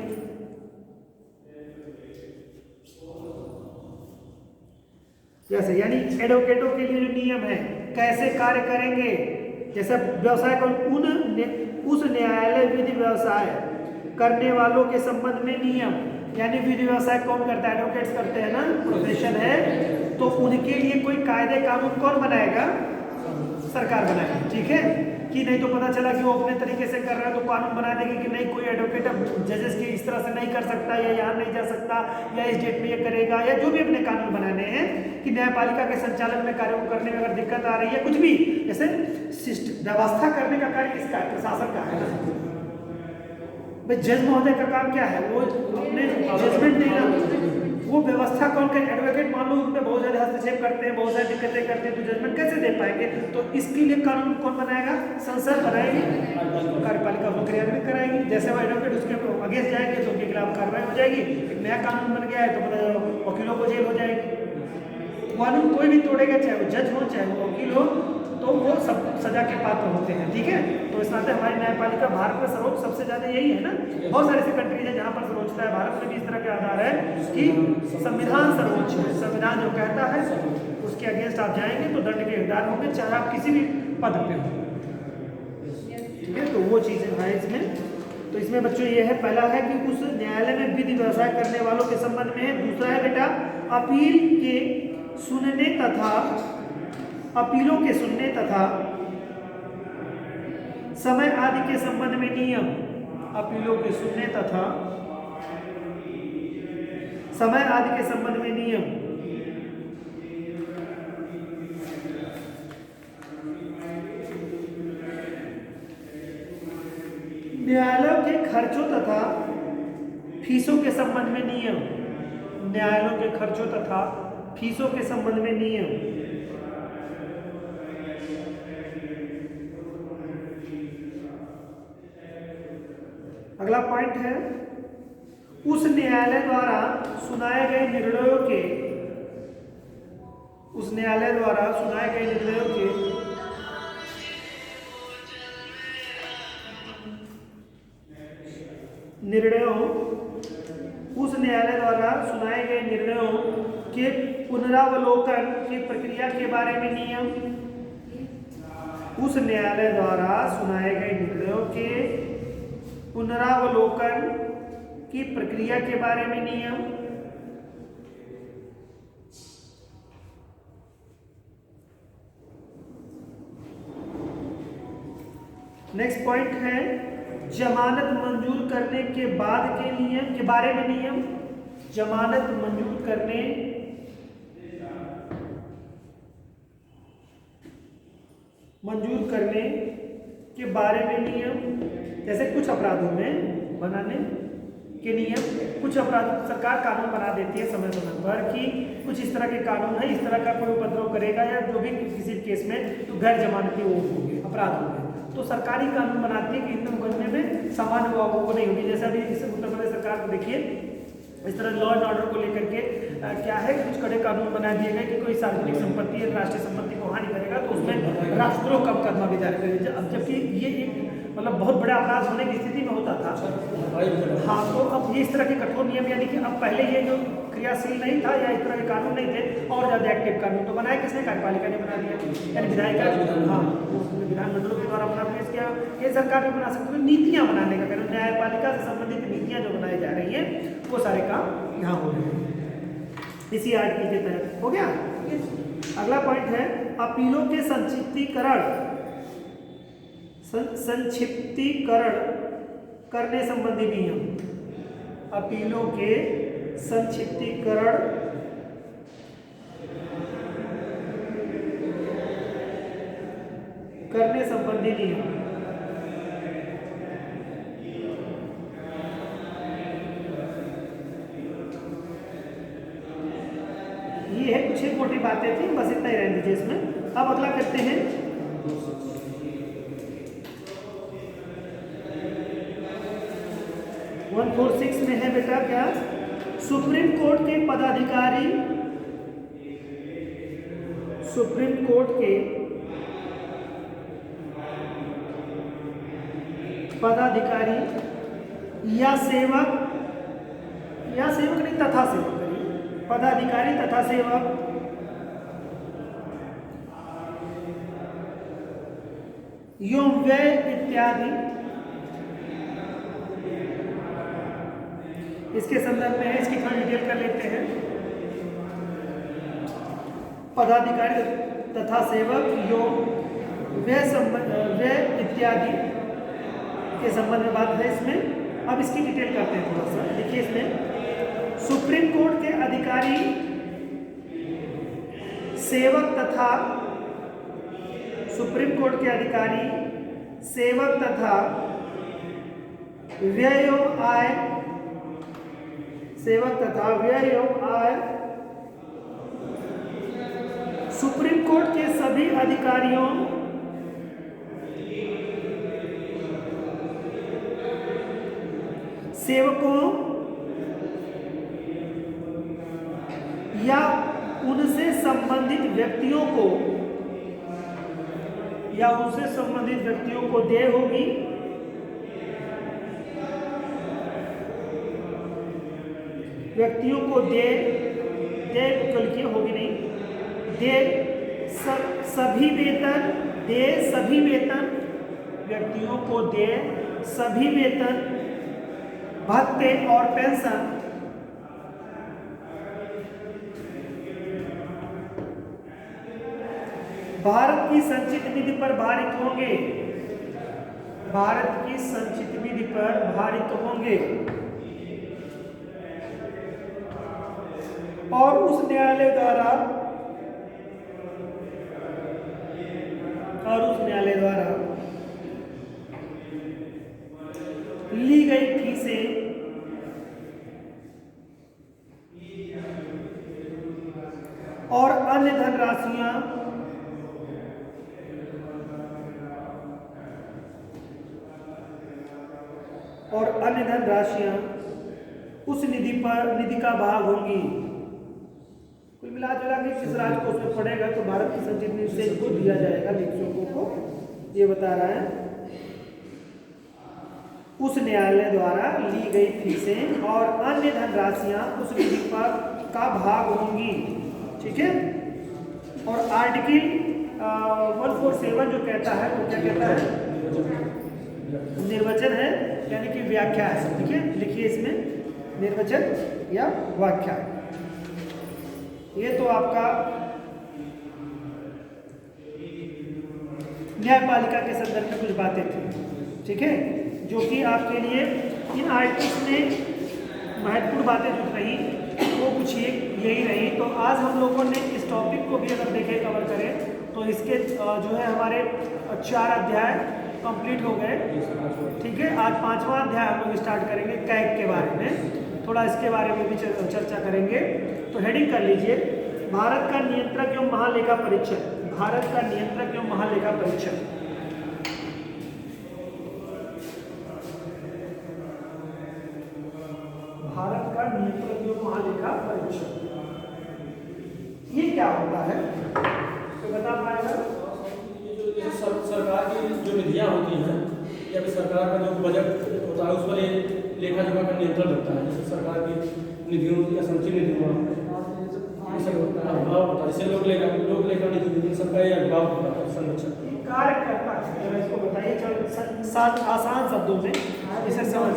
जैसे यानी एडवोकेटों के लिए जो नियम है कैसे कार्य करेंगे, जैसे व्यवसाय को उस न्यायालय विधि व्यवसाय करने वालों के संबंध में नियम, यानी विधि व्यवसाय कौन करता है? एडवोकेट्स करते हैं ना, प्रोफेशन है, तो उनके लिए कोई कायदे कानून कौन बनाएगा? सरकार बनाएगी, ठीक है। कि नहीं तो पता चला कि वो अपने तरीके से कर रहा है तो कानून बना देगी कि नहीं, कोई एडवोकेट अब जजेस के इस तरह से नहीं कर सकता, या यहाँ नहीं जा सकता, या इस डेट में ये करेगा, या जो भी अपने कानून बनाने हैं कि न्यायपालिका के संचालन में कार्यों को करने में अगर दिक्कत आ रही है, कुछ भी जैसे व्यवस्था करने का कार्य किसका है? प्रशासन का है ना। भाई जज महोदय का काम क्या है? वो अपने जजमेंट देना, वो व्यवस्था कौन करे? एडवोकेट मान लो उनमें बहुत ज्यादा हस्तक्षेप करते हैं, बहुत सारी दिक्कतें करते हैं, तो जजमेंट कैसे दे पाएंगे? तो इसके लिए कानून कौन बनाएगा? संसद बनाएगी, कार्यपालिका वो क्रियान्वित कराएगी। जैसे वो एडवोकेट उसके अगेंस्ट जाएंगे तो उनके खिलाफ कार्रवाई हो जाएगी। एक नया कानून बन गया है तो मतलब वकीलों को जेल हो जाएगी। कानून कोई भी तोड़ेगा, चाहे वो जज हो चाहे वो वकील हो, तो वो सब सजा के पात्र होते हैं, ठीक है। तो इस नाते हमारी न्यायपालिका भारत में सर्वोच्च सबसे ज्यादा यही है ना। बहुत सारी ऐसी कंट्रीज है जहाँ पर सर्वोच्चता है, भारत में भी इस तरह के आधार है कि संविधान सर्वोच्च है। संविधान जो कहता है उसके अगेंस्ट आप जाएंगे तो दंड के हकदार होंगे, चाहे आप किसी भी पद पे हो, ठीक है। तो वो चीजें है इसमें। तो इसमें बच्चों ये है, पहला है कि उस न्यायालय में विधि व्यवसाय करने वालों के संबंध में है। दूसरा है बेटा अपील के सुनने तथा अपीलों के सुनने तथा समय आदि के संबंध में नियम। अपीलों के सुनने तथा समय आदि के संबंध में नियम। न्यायालयों के खर्चों तथा फीसों के संबंध में नियम। न्यायालयों के खर्चों तथा फीसों के संबंध में नियम। अगला पॉइंट है, उस न्यायालय द्वारा सुनाए गए निर्णयों के, उस न्यायालय द्वारा सुनाए गए निर्णयों के उस न्यायालय द्वारा सुनाए गए निर्णयों के पुनरावलोकन की प्रक्रिया के बारे में नियम। उस न्यायालय द्वारा सुनाए गए निर्णयों के पुनरावलोकन की प्रक्रिया के बारे में नियम। नेक्स्ट पॉइंट है जमानत मंजूर करने के बाद के नियम के बारे में नियम। जमानत मंजूर करने के बारे में नियम। जैसे कुछ अपराधों में बनाने के नियम, कुछ अपराध सरकार कानून बना देती है समय समय पर कि कुछ इस तरह के कानून है, इस तरह का कोई उपद्रव करेगा या जो भी किसी केस में तो गैर जमानती वो होंगे, अपराध होंगे, तो सरकारी कानून बनाती है कि इन मुकदमे में सामान्य लोगों को नहीं होगी। जैसे अभी इस उत्तर प्रदेश सरकार को देखिए, इस तरह लॉ एंड ऑर्डर को लेकर के क्या है, कुछ कड़े कानून बना दिए गए कि कोई सार्वजनिक संपत्ति या राष्ट्रीय संपत्ति को हानि करेगा तो उसमें राष्ट्रद्रोह का मुकदमा भी दायर करेगा। अब जबकि ये एक मतलब बहुत बड़ा अपराध होने की स्थिति में होता था। हाँ, तो अब ये इस तरह के कठोर नियम, यानी कि अब पहले ये जो क्रियाशील नहीं था या इस तरह के कानून नहीं थे, और ज़्यादा एक्टिव कानून तो बनाया किसने? कार्यपालिका ने बना दिया, यानी विधायिका, हाँ, विधानमंडलों के द्वारा अपना पेश किया। ये सरकार भी बना सकती है, नीतियाँ बनाने का कारण न्यायपालिका से संबंधित नीतियाँ जो बनाई जा रही हैं वो सारे काम यहाँ हो रहे हैं इसी आर्टिकल के तहत। हो गया। अगला पॉइंट है अपीलों के संक्षिप्तीकरण करने संबंधी नियम। अपीलों के संक्षिप्तीकरण करने संबंधी नियम। ये है, कुछ ही मोटी बातें थी, बस इतना ही रहने दीजिए इसमें। अब अगला करते हैं 146 में है बेटा क्या, सुप्रीम कोर्ट के पदाधिकारी, सुप्रीम कोर्ट के पदाधिकारी या सेवक नहीं तथा सेवक, पदाधिकारी तथा सेवक एवं व्यय इत्यादि इसके संदर्भ में है, इसकी थोड़ी डिटेल कर लेते हैं। पदाधिकारी तथा सेवक योग व्यय इत्यादि के संबंध में बात है इसमें। अब इसकी डिटेल करते हैं थोड़ा सा। देखिए इसमें सुप्रीम कोर्ट के अधिकारी सेवक तथा सुप्रीम कोर्ट के अधिकारी सेवक तथा व्यय एवं आय सेवक तथा व्यय एवं आय सुप्रीम कोर्ट के सभी अधिकारियों सेवकों या उनसे संबंधित व्यक्तियों को देय होगी। व्यक्तियों को देय कल की होगी नहीं, सभी वेतन व्यक्तियों को देय सभी वेतन भत्ते और पेंशन भारत की संचित निधि पर भारित होंगे। भारत की संचित निधि पर भारित होंगे और उस न्यायालय द्वारा ली गई फीसें और अन्य धनराशियां उस निधि का भाग होंगी। कुल मिला जुला के किस राज्य को उसमें पड़ेगा तो भारत की संचित निधि से इनको दिया जाएगा निरीक्षकों को, ये बता रहा है। उस न्यायालय द्वारा ली गई फीसें और अन्य धनराशियां उस निधि पर का भाग होंगी। ठीक है। और आर्टिकल 147 जो कहता है वो क्या कहता है? निर्वचन है, यानी कि व्याख्या है। ठीक है, लिखिए इसमें निर्वचन या व्याख्या। ये तो आपका न्यायपालिका के संदर्भ में कुछ बातें थी। ठीक है, जो कि आपके लिए इन आर्टिकल्स में महत्वपूर्ण बातें जो रही वो कुछ यही रही। तो आज हम लोगों ने इस टॉपिक को भी अगर देखें, कवर करें तो इसके जो है हमारे 4 अध्याय कंप्लीट हो गए। ठीक है, आज 5वां अध्याय हम लोग स्टार्ट करेंगे कैग के बारे में। थोड़ा इसके बारे में भी चर्चा करेंगे। तो हेडिंग कर लीजिए, भारत का नियंत्रक एवं महालेखा परीक्षक। भारत का नियंत्रक एवं महालेखा परीक्षक। भारत का नियंत्रक एवं महालेखा परीक्षक ये क्या होता है तो बता पाएगा? सरकार की जो निधियाँ होती हैं या फिर सरकार का जो बजट होता है उस पर लेखा जोखा का नियंत्रण रखता है। जैसे सरकार की निधियों या संचित निधियों अभिभाव होता है, जैसे लोक लेखा निधि सबका ये अभिभाव होता है, संरक्षण कार्य करता है। इसको बताइए आसान शब्दों में इसे समझ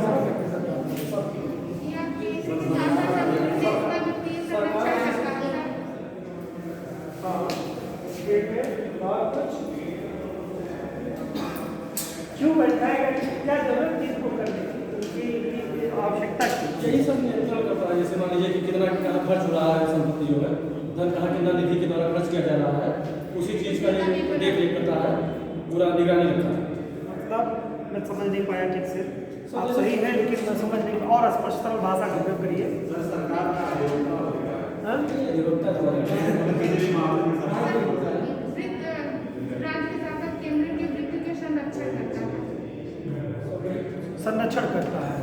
क्यों बैठाएगा, क्या जरूरत थी इसको करने की, आवश्यकता की? यही सब नियंत्रण करता है। जैसे मान लीजिए कि कितना खर्च हो रहा है संपत्ति जो है, धन कहाँ कितना निधि के द्वारा खर्च किया जा रहा है, उसी चीज़ का ये देख रेख करता है, पूरा निगरानी रखता है। मतलब मैं समझ नहीं पाया ठीक से। आप सही है लेकिन मैं समझ नहीं, और स्पष्ट सरल भाषा का उपयोग करिए। संरक्षण करता है,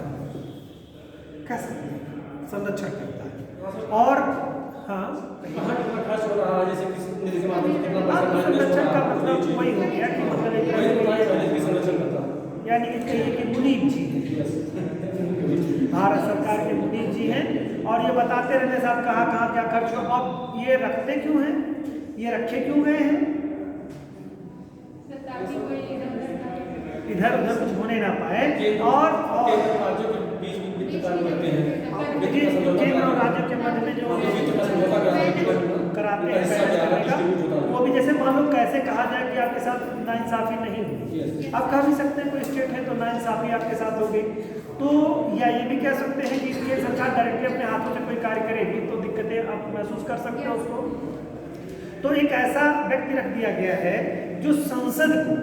कैसे संरक्षण करता है। और हाँ, कहाँ कितना खर्च हो रहा है, जैसे किस निधि के माध्यम से कितना पैसा संरक्षण का मतलब वही हो गया कि मतलब एक संरक्षण करता है, यानी कि कहिए कि मुनीब जी भारत सरकार के मुनीब जी हैं और ये बताते रहते साहब कहाँ क्या खर्च हो। अब ये रखते क्यों हैं, ये रखे क्यों गए हैं? इधर उधर कुछ होने ना पाए। और बीच वित्त कार्य करते हैं, वित्त देखिए का समझौता केंद्र और कराते राज्यों के मध्य में जो हैं, वित्त का समझौता कराते हैं हिस्सा क्या है, डिस्ट्रीब्यूट होता है। वो भी जैसे मान लो कैसे कहा जाए कि आपके साथ नाइंसाफी नहीं हुई, Yes. आप कह भी सकते हैं कोई स्टेट है तो नाइंसाफी आपके साथ हो गई, तो या ये भी कह सकते हैं कि इसके सरकार डायरेक्टली अपने हाथों से कोई कार्य करेगी तो दिक्कतें आप महसूस कर सकते हो उसको। तो एक ऐसा व्यक्ति रख दिया गया है जो संसद को,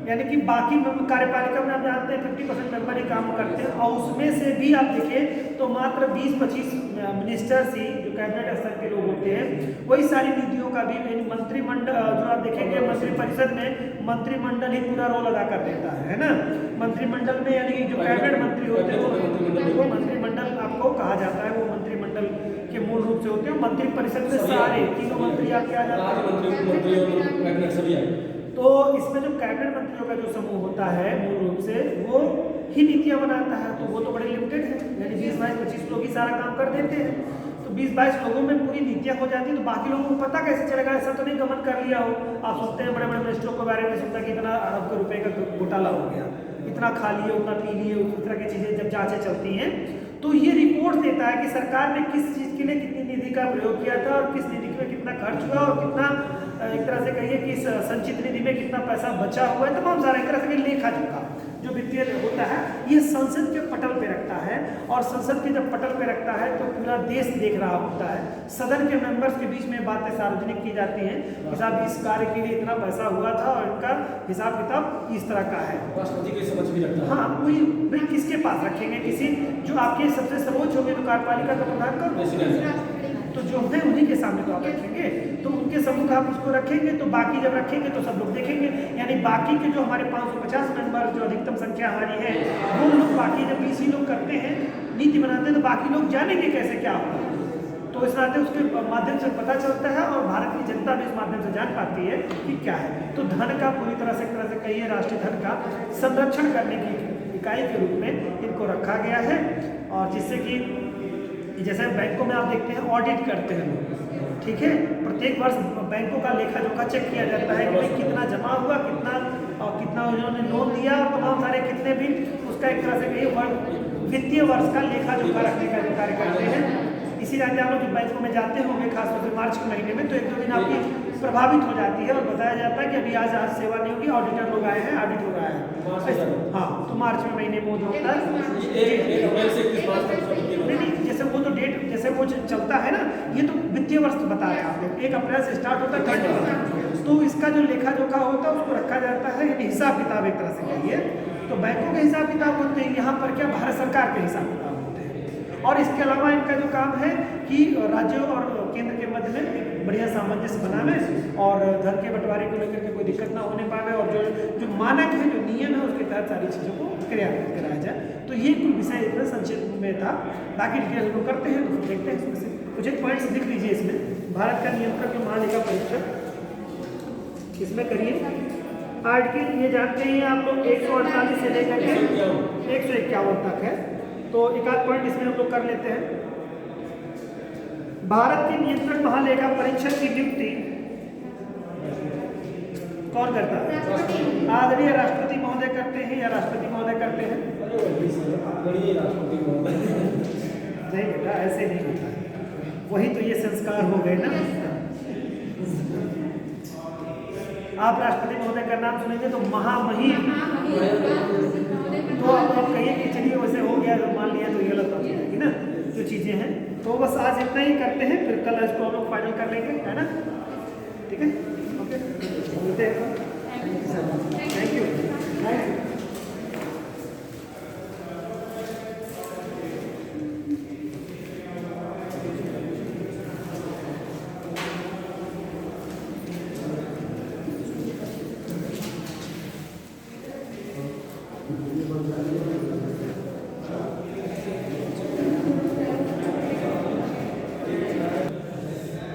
यानी कि बाकी कार्यपालिका में आप जानते हैं 50% मेंबर ही काम करते हैं, और उसमें से भी आप देखें तो मात्र 20-25 मिनिस्टर्स ही जो कैबिनेट स्तर के लोग होते हैं, वही सारी नीतियों का भी मंत्रिमंडल जो आप देखेंगे मंत्रिपरिषद में मंत्रिमंडल ही पूरा रोल अदा कर देता है ना। मंत्रिमंडल में यानी कि जो कैबिनेट मंत्री होते हैं वो मंत्रिमंडल आपको कहा जाता है, वो मंत्रिमंडल के मूल रूप से होते हैं। मंत्रिपरिषद में सारे तीनों मंत्री आपके आ जाते हैं। तो इसमें जो कैबिनेट मंत्रियों का जो समूह होता है मूल रूप से वो ही नीतियां बनाता है, तो वो तो बड़े लिमिटेड है, यानी 20-22-25 लोग ही सारा काम कर देते हैं। तो 20-22 लोगों में पूरी नीतियां हो जाती है, तो बाकी लोगों को पता कैसे चलेगा? ऐसा तो नहीं गमन कर लिया हो। आप सुनते हैं बड़े बड़े मिनिस्टरों के बारे में, सुनता है कि इतना अरब के रुपए का घोटाला हो गया, इतना खा लिए उतना पी लिए, उस तरह की चीज़ें जब जांचें चलती हैं तो ये रिपोर्ट देता है कि सरकार ने किस चीज़ के लिए कितनी निधि का प्रयोग किया था और किस निधि में कितना खर्च हुआ और कितना एक तरह से कहिए कि संचित निधि में कितना पैसा बचा हुआ है, तमाम सारा एक तरह से लेखा जोखा जो वित्तीय होता है ये संसद के पटल पे रखता है। और संसद के जब पटल पे रखता है तो पूरा देश देख रहा होता है, सदन के मेंबर्स के बीच में बातें सार्वजनिक की जाती हैं कि साहब इस कार्य के लिए इतना पैसा हुआ था और इनका हिसाब किताब इस तरह का है। राष्ट्रपति को समझ भी लगता है। हाँ, कोई भाई किसके पास रखेंगे? किसी जो आपके सबसे सर्वोच्च होंगे तो कार्यपालिका का प्रधान कर, तो जो है उन्हीं के सामने तो आप रखेंगे, तो उनके सम्मुख आप उसको रखेंगे, तो बाकी जब रखेंगे तो सब लोग देखेंगे, यानी बाकी के जो हमारे 550 मेंबर जो अधिकतम संख्या हमारी है वो लोग बाकी जब 20 ही लोग करते हैं नीति बनाते हैं तो बाकी लोग जानेंगे कैसे क्या होगा। तो इस नाते उसके माध्यम से पता चलता है और भारत की जनता भी इस माध्यम से जान पाती है कि क्या है। तो धन का पूरी तरह से कहिए राष्ट्रीय धन का संरक्षण करने की इकाई के रूप में इनको रखा गया है। और जिससे कि जैसे बैंकों में आप देखते हैं ऑडिट करते हैं लोग, ठीक है, प्रत्येक वर्ष बैंकों का लेखा जोखा चेक किया जाता है कि भाई कितना जमा हुआ, कितना उन्होंने लोन दिया और तमाम सारे कितने भी उसका एक तरह से कहिए वित्तीय वर्ष का लेखा जोखा रखने का जो कार्य करते हैं। इसी तरह आप लोग बैंकों में जाते होंगे खासतौर से मार्च के महीने में, तो 1-2 दिन आपकी प्रभावित हो जाती है और बताया जाता है कि अभी आज सेवा नहीं होगी, ऑडिटर लोग आए हैं, ऑडिट लोग आए हैं। हाँ, तो मार्च में महीने में जो होता है नहीं, जैसे वो तो डेट जैसे वो चलता है ना, ये तो वित्तीय वर्ष बता रहे हैं आप लोग, 1 अप्रैल से स्टार्ट होता है 30 अप्रैल, तो इसका जो लेखा जोखा होता है उसको रखा जाता है, यानी हिसाब किताब एक तरह से कहिए। तो बैंकों के हिसाब किताब होते हैं, यहाँ पर क्या भारत सरकार के हिसाब किताब होते हैं। और इसके अलावा इनका जो काम है कि राज्यों और केंद्र के मध्य में एक बढ़िया सामंजस्य बनावे और धन के बंटवारे को लेकर के कोई दिक्कत ना होने पावे, और जो मानक है, जो नियम है, उसके तहत सारी चीज़ों को क्रियान्वित कराया जाए। तो ये कुल विषय इतना संक्षिप्त में था, बाकी डिटेल हम लोग करते हैं तो देखते हैं। इसमें से कुछ एक पॉइंट्स लिख लीजिए इसमें। भारत का नियंत्रक जो महालेखा परीक्षक, इसमें करिए आर्टिकल ये जानते हैं आप लोग 148 से लेकर के 151 तक है, तो एक आध पॉइंट इसमें हम लोग कर लेते हैं। भारत के नियंत्रक महालेखा परीक्षक की नियुक्ति कौन करता है? आदरणीय राष्ट्रपति महोदय करते हैं या राष्ट्रपति महोदय करते हैं? नहीं बेटा, ऐसे नहीं होता है, वही तो ये संस्कार हो गए ना। आप राष्ट्रपति महोदय का नाम सुनेंगे तो महामहिम, तो आप कहिए कि चलिए वैसे हो गया, तो मान लिया तो ये गलत हो जाएगी ना जो चीज़ें हैं। तो बस आज इतना ही करते हैं, फिर कल इसको हम लोग फाइनल कर लेंगे, है ना? ठीक है, ओके, थैंक यू।